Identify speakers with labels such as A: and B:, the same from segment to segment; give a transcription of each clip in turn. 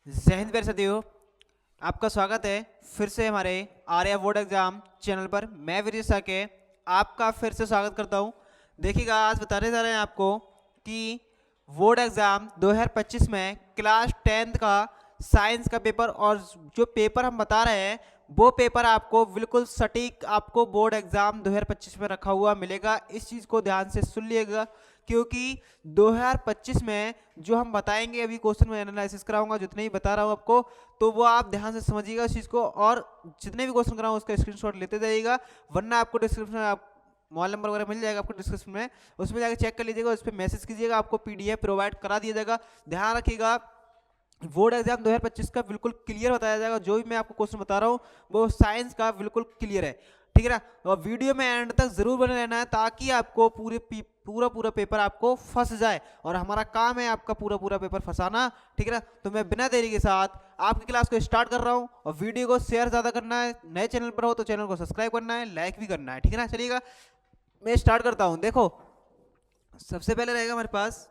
A: जय हिंद प्यारे साथियों, आपका स्वागत है फिर से हमारे आर्या बोर्ड एग्जाम चैनल पर। मैं विजय साके आपका फिर से स्वागत करता हूं। देखिएगा, आज बताने जा रहे हैं आपको कि बोर्ड एग्जाम 2025 में क्लास 10th का साइंस का पेपर, और जो पेपर हम बता रहे हैं वो पेपर आपको बिल्कुल सटीक आपको बोर्ड एग्जाम 2025 में रखा हुआ मिलेगा। इस चीज़ को ध्यान से सुन लीजिएगा, क्योंकि 2025 में जो हम बताएंगे, अभी क्वेश्चन में एनालिसिस कराऊंगा, जितने भी बता रहा हूँ आपको, तो वो आप ध्यान से समझिएगा इस चीज़ को, और जितने भी क्वेश्चन कराऊँ उसका स्क्रीनशॉट लेते जाइएगा। वरना आपको डिस्क्रिप्शन में आप मोबाइल नंबर वगैरह मिल जाएगा आपको डिस्क्रिप्शन में, उसमें जाकर चेक कर लीजिएगा, उस पर मैसेज कीजिएगा, आपको पीडीएफ प्रोवाइड करा दिया जाएगा। ध्यान रखिएगा, बोर्ड एग्जाम 2025 का बिल्कुल क्लियर बताया जाएगा। जो भी मैं आपको क्वेश्चन बता रहा हूँ वो साइंस का बिल्कुल क्लियर है, ठीक है ना। और वीडियो में एंड तक जरूर बने रहना है, ताकि आपको पूरा पेपर आपको फंस जाए, और हमारा काम है आपका पूरा पेपर फंसाना, ठीक है ना। तो मैं बिना देरी के साथ आपकी क्लास को स्टार्ट कर रहा हूँ, और वीडियो को शेयर ज़्यादा करना है। नए चैनल पर हो तो चैनल को सब्सक्राइब करना है, लाइक भी करना है, ठीक है ना। चलिएगा, मैं स्टार्ट करता हूँ। देखो, सबसे पहले रहेगा हमारे पास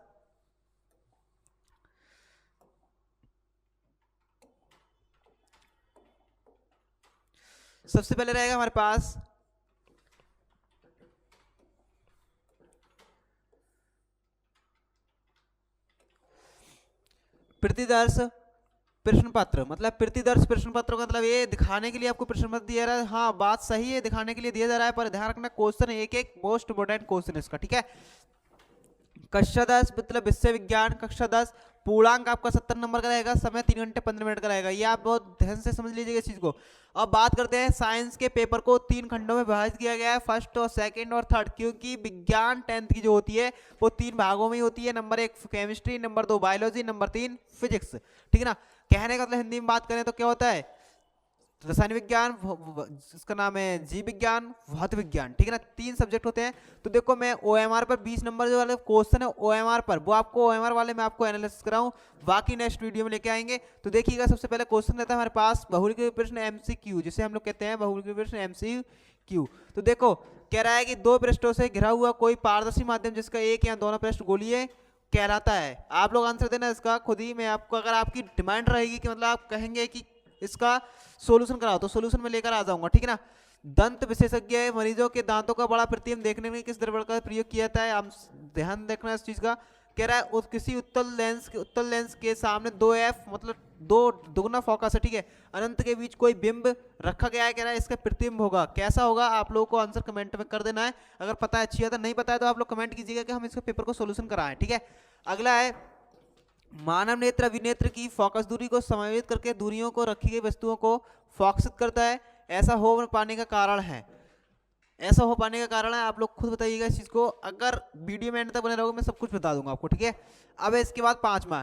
A: प्रतिदर्श प्रश्न पत्र। मतलब प्रतिदर्श प्रश्न पत्र का मतलब ये दिखाने के लिए आपको प्रश्न पत्र दिया जा रहा है। हाँ, बात सही है, दिखाने के लिए दिया जा रहा है, पर ध्यान रखना क्वेश्चन एक एक मोस्ट इंपोर्टेंट क्वेश्चन इसका, ठीक है। कक्षा 10 मतलब विषय विज्ञान, कक्षा 10, पूर्णांक आपका 70 नंबर का रहेगा, समय 3 घंटे 15 मिनट का रहेगा। ये आप बहुत ध्यान से समझ लीजिएगा इस चीज को। अब बात करते हैं, साइंस के पेपर को 3 खंडों में विभाजित किया गया है, फर्स्ट और सेकंड और थर्ड, क्योंकि विज्ञान 10th की जो होती है वो 3 भागों में ही होती है। Number 1 chemistry, number 2 biology, number 3 physics, ठीक है ना। कहने का मतलब हिंदी में बात करें तो क्या होता है, रसायन विज्ञान, इसका नाम है जीव विज्ञान, भौतिक विज्ञान, ठीक है ना। 3 सब्जेक्ट होते हैं। तो देखो, मैं ओएमआर पर 20 नंबर जो वाले क्वेश्चन है ओएमआर पर, वो आपको ओएमआर वाले मैं आपको एनालिसिस कराऊं, बाकी नेक्स्ट वीडियो में लेके आएंगे। तो देखिएगा, सबसे पहले क्वेश्चन रहता है हमारे पास बहुविकल्पीय प्रश्न एमसीक्यू, जिसे हम लोग कहते हैं बहुविकल्पीय प्रश्न एमसीक्यू। तो देखो, कह रहा है कि 2 पृष्ठों से घिरा हुआ कोई पारदर्शी माध्यम जिसका एक या दोनों पृष्ठ गोलीय कहलाता है। आप लोग आंसर देना इसका खुद ही। मैं आपको, अगर आपकी डिमांड रहेगी कि मतलब आप कहेंगे कि इसका सॉल्यूशन कराओ, तो सॉल्यूशन में लेकर आ जाऊंगा, ठीक है ना। दंत विशेषज्ञ मरीजों के दांतों का बड़ा प्रतिबिंब देखने में किस द्रव्य का प्रयोग किया जाता है। हम ध्यान देखना इस चीज का। कह रहा है किसी उत्तल लेंस के सामने 2f मतलब 2 दुगना फोकस है, ठीक है, अनंत के बीच कोई बिंब रखा गया है। कह रहा है इसका प्रतिबिंब होगा, कैसा होगा, आप लोगों को आंसर कमेंट में कर देना है। अगर पता है अच्छी बात है, नहीं पता है तो आप लोग कमेंट कीजिएगा कि हम इसके पेपर को सोल्यूशन कराएं, ठीक है। अगला है, मानव नेत्र अभिनेत्र की फोकस दूरी को समायोजित करके दूरियों को रखी गई वस्तुओं को फोकसित करता है। ऐसा हो पाने का कारण है, आप लोग खुद बताइएगा इस चीज को। अगर वीडियो में एंड तक बने रहोगे, मैं सब कुछ बता दूंगा आपको, ठीक है। अब इसके बाद 5वां,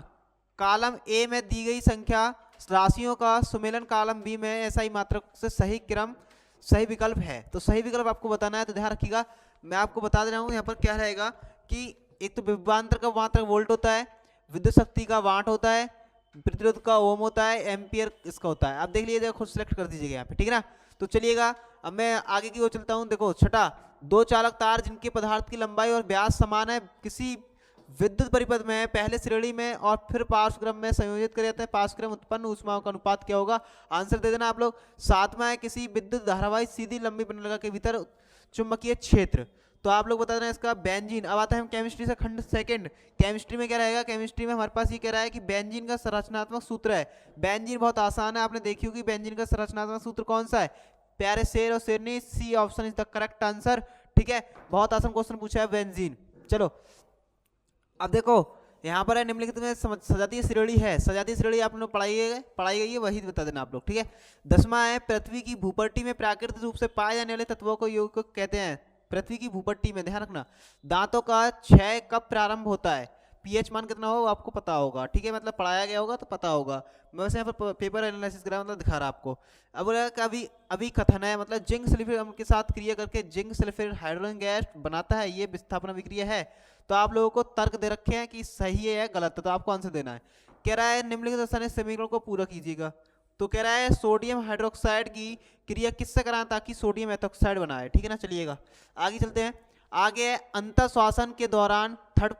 A: कॉलम ए में दी गई संख्या राशियों का सुमेलन कॉलम बी में ऐसा ही मात्रक से सही विकल्प है। तो सही विकल्प आपको बताना है, तो ध्यान रखिएगा। मैं आपको बता दे रहा हूँ यहाँ पर क्या रहेगा कि एक तो विभवांतर का मात्रक वोल्ट होता है, विद्युत शक्ति का वाट होता है, प्रतिरोध का ओम होता है, एम्पियर इसका होता है। आप देख लीजिएगा, खुद सेलेक्ट कर दीजिएगा यहाँ पे, ठीक है ना। तो चलिएगा, अब मैं आगे की ओर चलता हूँ। देखो, छठा, 2 चालक तार जिनके पदार्थ की लंबाई और व्यास समान है किसी विद्युत परिपथ में पहले श्रेणी में और फिर पार्श्वक्रम में संयोजित करे जाते हैं। पार्श्वक्रम उत्पन्न ऊष्माओं का अनुपात क्या होगा, आंसर दे देना आप लोग। 7वां है, किसी विद्युत धारावाही सीधी लंबी प्रणाली के भीतर चुंबकीय क्षेत्र। तो आप लोग बता देना इसका बेंजीन। अब आता है हम केमिस्ट्री से खंड सेकंड। केमिस्ट्री में क्या रहेगा, केमिस्ट्री में हमारे पास ये कह रहा है कि बेंजीन का संरचनात्मक सूत्र है। बेंजीन बहुत आसान है, आपने देखी होगी। बेंजीन का संरचनात्मक सूत्र कौन सा है, प्यारे शेर और शेरनी, C option is the correct answer, ठीक है। बहुत आसान क्वेश्चन पूछा है बेंजीन। चलो, अब देखो यहाँ पर है निम्नलिखित में सजातीय श्रेणी है। सजातीय श्रेणी आप लोग पढ़ाई गई है, वही बता देना आप लोग, ठीक है। 10वां है, पृथ्वी की भूपट्टी में प्राकृतिक रूप से पाए जाने वाले तत्वों को यौगिक कहते हैं। पृथ्वी की भूपट्टी में, ध्यान रखना, दांतों का क्षय कब प्रारंभ होता है, पीएच मान कितना हो आपको पता होगा, ठीक है, मतलब पढ़ाया गया होगा तो पता होगा। मैं वैसे यहाँ पर पेपर एनालिसिस करा, मतलब दिखा रहा आपको। अब अभी कथन है, मतलब जिंक सल्फेट के साथ क्रिया करके जिंक सल्फेट हाइड्रोजन गैस बनाता है, ये विस्थापन अभिक्रिया है। तो आप लोगों को तर्क दे रखे हैं कि सही है या गलत है, तो आपको आंसर देना है। कह रहा है निम्नलिखित रासायनिक समीकरण को पूरा कीजिएगा। तो कह रहा है सोडियम हाइड्रोक्साइड की क्रिया किससे कराएं ताकि सोडियम एथोक्साइड बनाए, ठीक है ना। चलिएगा, आगे चलते हैं। आगे अंतर श्वासन के दौरान, थर्ड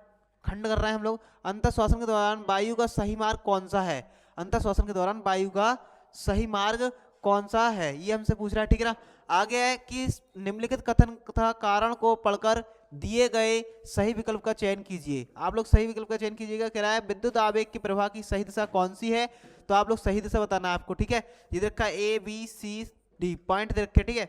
A: खंड कर रहे हैं हम लोग, अंतर श्वासन के दौरान वायु का सही मार्ग कौन सा है। अंतर श्वसन के दौरान वायु का सही मार्ग कौन सा है, ये हमसे पूछ रहा है, ठीक है ना। आगे है कि निम्नलिखित कथन तथा कारण को पढ़कर दिए गए सही विकल्प का चयन कीजिए। आप लोग सही विकल्प का चयन कीजिएगा। कह रहा है विद्युत आवेग के प्रवाह की सही दिशा कौन सी है, तो आप लोग सही दिशा बताना है आपको, ठीक है। ये देखा ABCD पॉइंट दे रखे, ठीक है।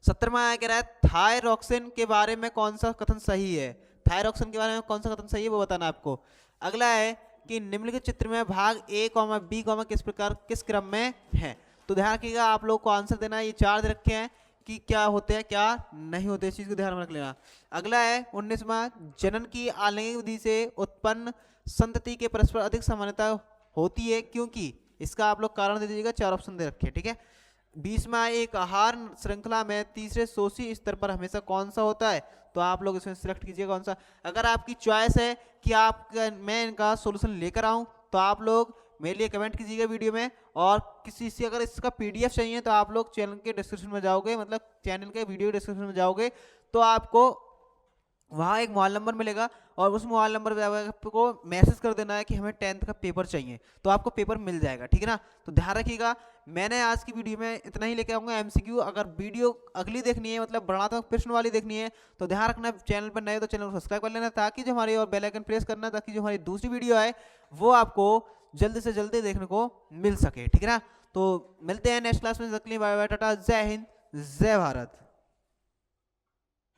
A: 17वां कह रहा है थायरॉक्सिन के बारे में कौन सा कथन सही है, थायरॉक्सिन के बारे में कौन सा कथन सही है वो बताना है आपको। अगला है कि निम्नलिखित चित्र में भाग A, B किस प्रकार किस क्रम में है, तो ध्यान रखिएगा आप लोग को आंसर देना है। ये 4 दे रखे हैं कि क्या होते हैं क्या नहीं होते, इस चीज को ध्यान में रख लेना। अगला है 19वां जनन की आलैंगिक विधि से उत्पन्न संतति के परस्पर अधिक समानता होती है क्योंकि, इसका आप लोग कारण दे दीजिएगा, 4 ऑप्शन दे रखे हैं, ठीक है। 20वां एक आहार श्रृंखला में तीसरे शोषी स्तर पर हमेशा कौन सा होता है, तो आप लोग इसमें सिलेक्ट कीजिएगा कौन सा। अगर आपकी चॉइस है कि आप मैं इनका सोल्यूशन लेकर आऊं तो आप लोग मेरे लिए कमेंट कीजिएगा वीडियो में, और किसी से अगर इसका PDF चाहिए तो आप लोग चैनल के डिस्क्रिप्शन में जाओगे, मतलब चैनल के वीडियो डिस्क्रिप्शन में जाओगे तो आपको वहाँ एक मोबाइल नंबर मिलेगा और उस मोबाइल नंबर पर आपको मैसेज कर देना है कि हमें 10th का पेपर चाहिए, तो आपको पेपर मिल जाएगा, ठीक है ना। तो ध्यान रखिएगा, मैंने आज की वीडियो में इतना ही लेके आऊँगा MCQ। अगर वीडियो अगली देखनी है, मतलब बढ़ात्मक प्रश्न वाली देखनी है, तो ध्यान रखना चैनल पर नए हो तो चैनल को सब्सक्राइब कर लेना, ताकि जो हमारी और बेल आइकन प्रेस करना, ताकि जो हमारी दूसरी वीडियो आए वो आपको जल्दी से जल्दी देखने को मिल सके, ठीक है ना। तो मिलते हैं नेक्स्ट क्लास में, बाय बाय, टाटा, जय हिंद, जय भारत।